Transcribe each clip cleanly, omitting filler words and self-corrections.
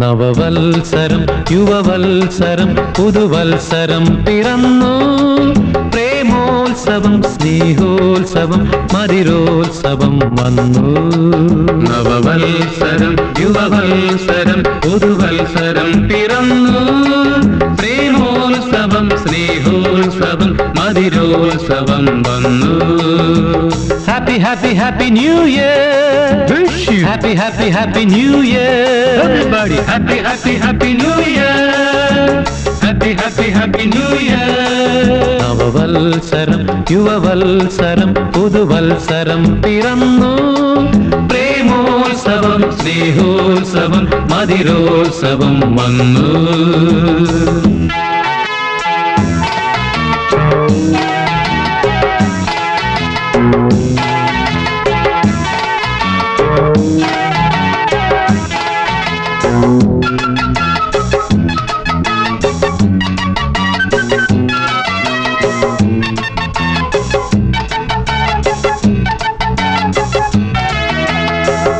നവവത്സരം യുവവത്സരം പുതുവത്സരം പിറന്നു. പ്രേമോത്സവം സ്നേഹോത്സവം മതിരോത്സവം വന്നു. നവവത്സരം യുവവത്സരം പുതുവത്സരം പിറന്നു. പ്രേമോത്സവം സ്നേഹോത്സവം മതിരോത്സവം വന്നു. Happy, happy, happy New Year! Wish you happy, happy, happy New Year! Everybody, happy, happy, happy New Year! Happy, happy, happy New Year! നവവത്സരം യുവവത്സരം പുതുവത്സരം പിറന്നു. പ്രേമോത്സവം സ്നേഹോത്സവം മതിരോത്സവം വന്നു.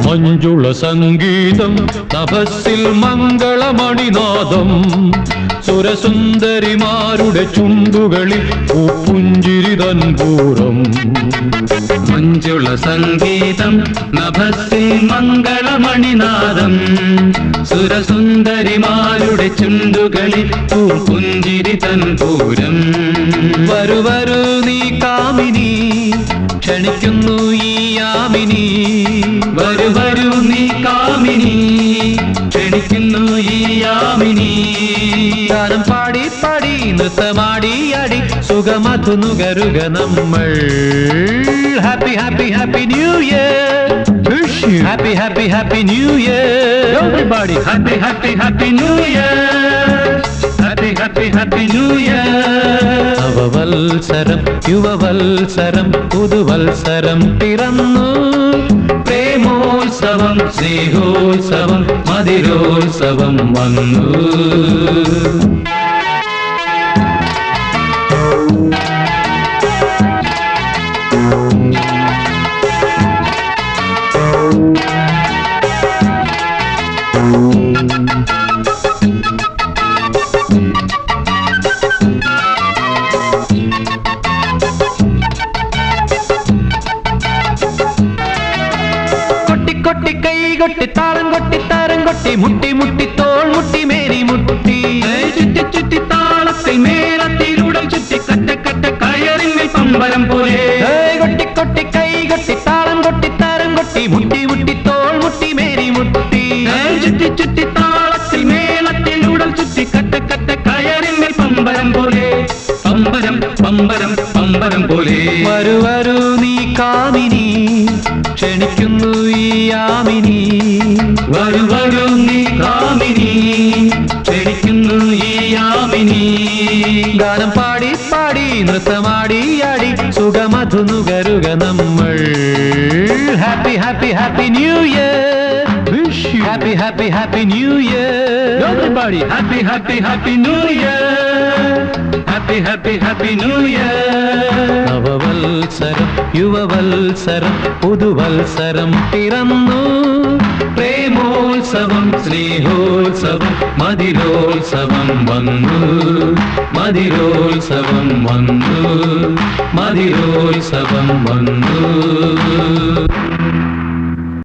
മഞ്ജുള സംഗീതം തപസ്സിൽ മംഗളമണിനാദം. സുരസുന്ദരിമാരുടെ ചുണ്ടുകളിൽ പൂപ്പുഞ്ചിരിതൻ പൂരം. മഞ്ജുള സംഗീതം നഭസ്സിൽ മംഗളമണിനാദം. സുരസുന്ദരിമാരുടെ ചുണ്ടുകളിൽ പൂപ്പുഞ്ചിരിതൻ പൂരം. വരു വരു നീ കാമിനി ക്ഷണിക്കുന്നു ഈ യാമിനി. വരു വരു നീ കാമിനി ക്ഷണിക്കുന്നു ഈ യാമിനി. ഗാനം പാടി പാടി നൃത്തമാടി അടി സുഖമധു നുകരുക നമ്മൾ. Happy happy happy new year. Happy happy happy new year. Everybody happy happy happy new year. Happy happy happy new year. നവവത്സരം യുവവത്സരം പുതുവത്സരം പിറന്നു. പ്രേമോത്സവം സ്നേഹോത്സവം മതിരോത്സവം വന്നു. കൊട്ടി കൈ കൊട്ടി താളം കൊട്ടി താരം കൊട്ടി മുട്ടി മുട്ടി തോൾ മുട്ടി മേരി മുട്ടി. ചുറ്റി ചുറ്റി താളത്തിൽ മേളത്തിലൂടൽ ചുറ്റി കട്ട കട്ട കയറിൽ പമ്പരം പോലെ. കൊട്ടി കൊട്ടി കൈ കൊട്ടി താളം കൊട്ടി താരം കൊട്ടി മുട്ടി മുട്ടി തോൾ മുട്ടി മേരി മുട്ടി. ചുറ്റി ചുറ്റി താളത്തിൽ മേളത്തിലൂടൽ ചുറ്റി കട്ട കട്ട കയറിൽ പമ്പരം പോലെ. പമ്പരം പമ്പരം പമ്പരം പോലെ. വരു വരു നീ കാമിനി ക്ഷണിക്കുന്നു ഈ യാമിനി. വരു വരു നീ കാമിനി ക്ഷണിക്കുന്നു ഈ യാമിനി. ഗാനം പാടി പാടി നൃത്തമാടി അടി സുഖമധു നുകരുക നമ്മൾ. Happy happy happy new year. Happy happy happy new year. Everybody happy happy happy new year. Happy happy happy new year. നവവത്സരം യുവവത്സരം പുതുവത്സരം പിറന്നു. പ്രേമോത്സവം സ്നേഹോത്സവം മതിരോത്സവം വന്നു. മതിരോത്സവം വന്നു. മതിരോത്സവം വന്നു.